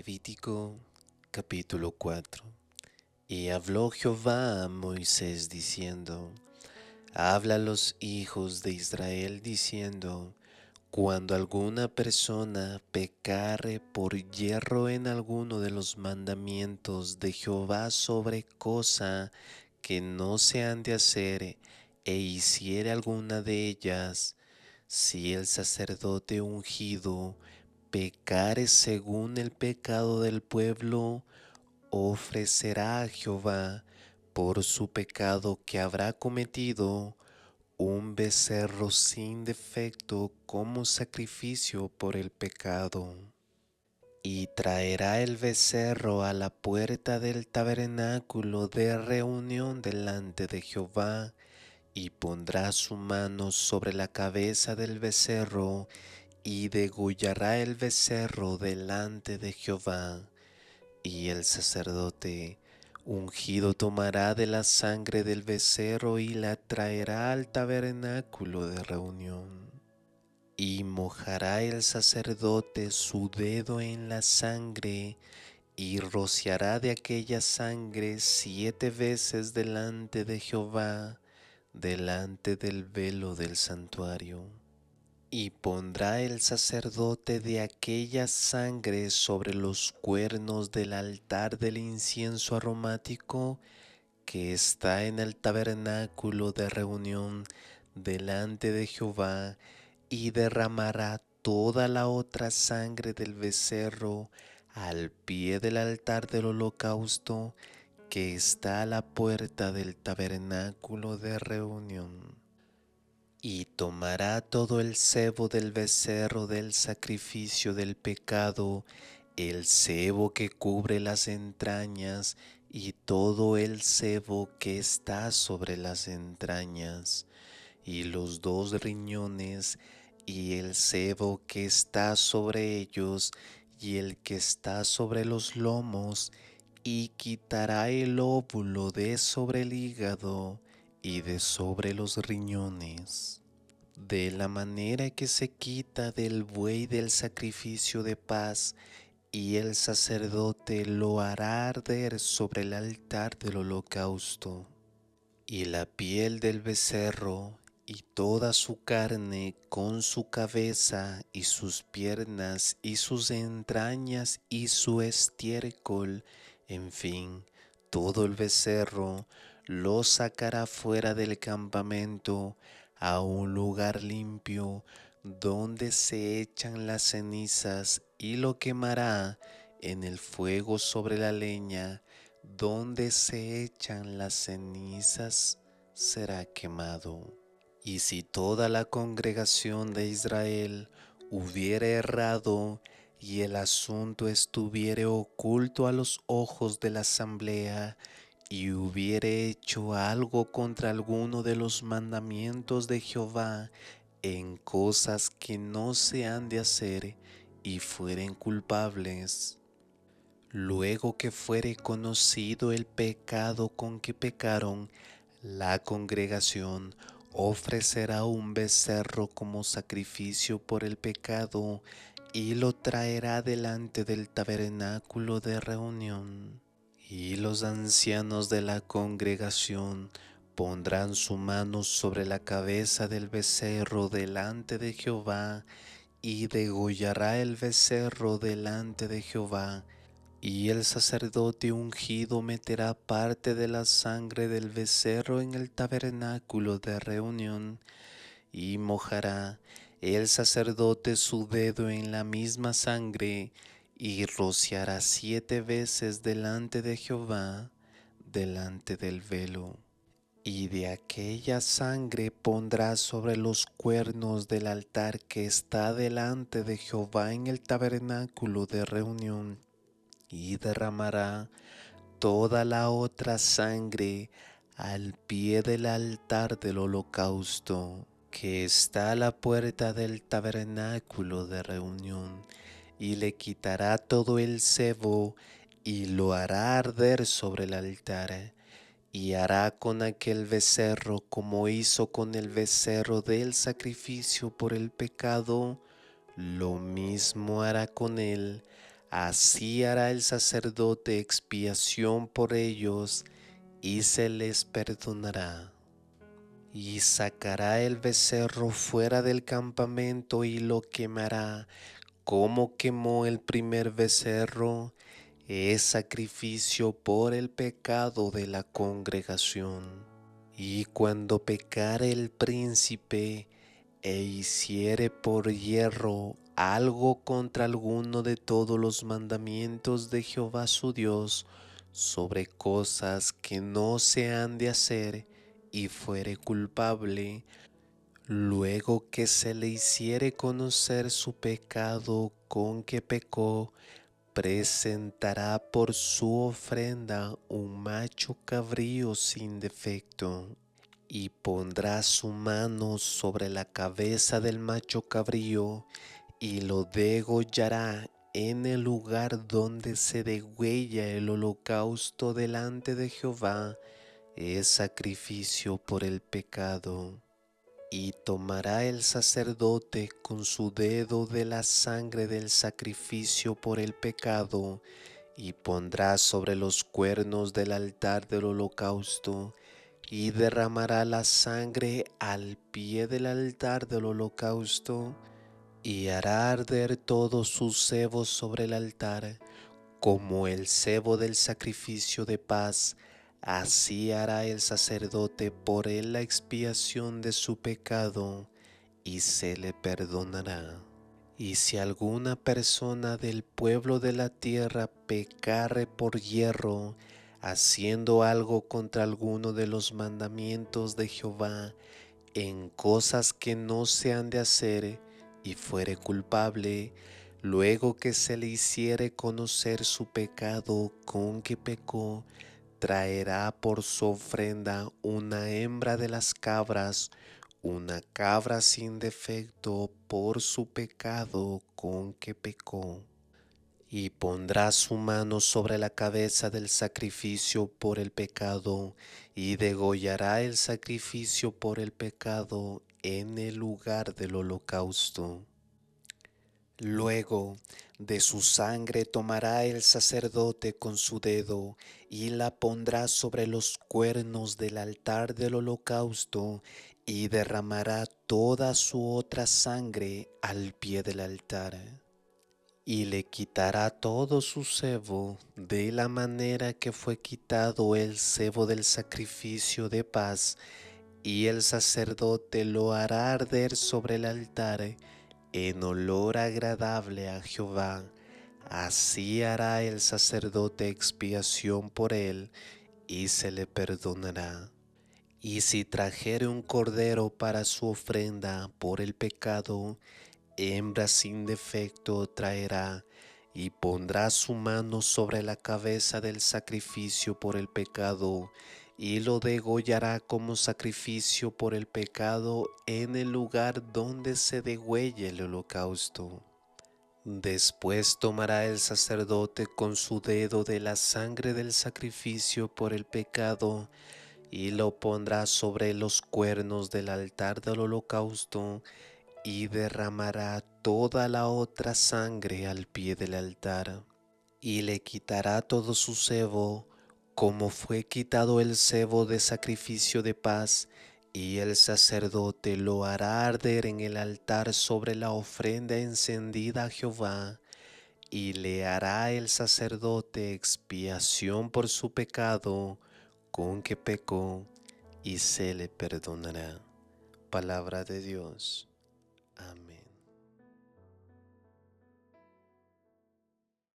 Levítico capítulo 4. Y habló Jehová a Moisés diciendo: Habla a los hijos de Israel diciendo: Cuando alguna persona pecare por yerro en alguno de los mandamientos de Jehová sobre cosa que no se han de hacer, e hiciere alguna de ellas, si el sacerdote ungido pecare según el pecado del pueblo, ofrecerá a Jehová por su pecado que habrá cometido un becerro sin defecto como sacrificio por el pecado. Y traerá el becerro a la puerta del tabernáculo de reunión delante de Jehová, y pondrá su mano sobre la cabeza del becerro, y degollará el becerro delante de Jehová. Y el sacerdote ungido tomará de la sangre del becerro y la traerá al tabernáculo de reunión. Y mojará el sacerdote su dedo en la sangre, y rociará de aquella sangre 7 veces delante de Jehová, delante del velo del santuario. Y pondrá el sacerdote de aquella sangre sobre los cuernos del altar del incienso aromático que está en el tabernáculo de reunión delante de Jehová, y derramará toda la otra sangre del becerro al pie del altar del holocausto que está a la puerta del tabernáculo de reunión. Y tomará todo el sebo del becerro del sacrificio del pecado, el sebo que cubre las entrañas, y todo el sebo que está sobre las entrañas, y los 2 riñones, y el sebo que está sobre ellos, y el que está sobre los lomos, y quitará el óvulo de sobre el hígado, y de sobre los riñones, de la manera que se quita del buey del sacrificio de paz, y el sacerdote lo hará arder sobre el altar del holocausto. Y la piel del becerro, y toda su carne, con su cabeza, y sus piernas, y sus entrañas, y su estiércol, en fin, todo el becerro, lo sacará fuera del campamento a un lugar limpio, donde se echan las cenizas, y lo quemará en el fuego sobre la leña. Donde se echan las cenizas será quemado. Y si toda la congregación de Israel hubiere errado, y el asunto estuviere oculto a los ojos de la asamblea, y hubiere hecho algo contra alguno de los mandamientos de Jehová en cosas que no se han de hacer, y fueren culpables, luego que fuere conocido el pecado con que pecaron, la congregación ofrecerá un becerro como sacrificio por el pecado, y lo traerá delante del tabernáculo de reunión. Y los ancianos de la congregación pondrán su mano sobre la cabeza del becerro delante de Jehová, y degollará el becerro delante de Jehová. Y el sacerdote ungido meterá parte de la sangre del becerro en el tabernáculo de reunión, y mojará el sacerdote su dedo en la misma sangre, y rociará 7 veces delante de Jehová, delante del velo. Y de aquella sangre pondrá sobre los cuernos del altar que está delante de Jehová en el tabernáculo de reunión, y derramará toda la otra sangre al pie del altar del holocausto, que está a la puerta del tabernáculo de reunión, y le quitará todo el sebo, y lo hará arder sobre el altar. Y hará con aquel becerro como hizo con el becerro del sacrificio por el pecado, lo mismo hará con él. Así hará el sacerdote expiación por ellos y se les perdonará. Y sacará el becerro fuera del campamento y lo quemará como quemó el primer becerro. Es sacrificio por el pecado de la congregación. Y cuando pecare el príncipe e hiciere por yerro algo contra alguno de todos los mandamientos de Jehová su Dios, sobre cosas que no se han de hacer, y fuere culpable, luego que se le hiciere conocer su pecado con que pecó, presentará por su ofrenda un macho cabrío sin defecto, y pondrá su mano sobre la cabeza del macho cabrío, y lo degollará en el lugar donde se degüella el holocausto delante de Jehová, es sacrificio por el pecado. Y tomará el sacerdote con su dedo de la sangre del sacrificio por el pecado, y pondrá sobre los cuernos del altar del holocausto, y derramará la sangre al pie del altar del holocausto, y hará arder todo su sebo sobre el altar, como el sebo del sacrificio de paz. Así hará el sacerdote por él la expiación de su pecado, y se le perdonará. Y si alguna persona del pueblo de la tierra pecare por yerro, haciendo algo contra alguno de los mandamientos de Jehová, en cosas que no se han de hacer, y fuere culpable, luego que se le hiciere conocer su pecado con que pecó, traerá por su ofrenda una hembra de las cabras, una cabra sin defecto por su pecado con que pecó. Y pondrá su mano sobre la cabeza del sacrificio por el pecado, y degollará el sacrificio por el pecado en el lugar del holocausto. Luego de su sangre tomará el sacerdote con su dedo, y la pondrá sobre los cuernos del altar del holocausto, y derramará toda su otra sangre al pie del altar. Y le quitará todo su sebo de la manera que fue quitado el sebo del sacrificio de paz, y el sacerdote lo hará arder sobre el altar en olor agradable a Jehová. Así hará el sacerdote expiación por él, y se le perdonará. Y si trajere un cordero para su ofrenda por el pecado, hembra sin defecto traerá, y pondrá su mano sobre la cabeza del sacrificio por el pecado, y lo degollará como sacrificio por el pecado en el lugar donde se degüelle el holocausto. Después tomará el sacerdote con su dedo de la sangre del sacrificio por el pecado, y lo pondrá sobre los cuernos del altar del holocausto, y derramará toda la otra sangre al pie del altar. Y le quitará todo su sebo, como fue quitado el sebo de sacrificio de paz, y el sacerdote lo hará arder en el altar sobre la ofrenda encendida a Jehová, y le hará el sacerdote expiación por su pecado con que pecó, y se le perdonará. Palabra de Dios.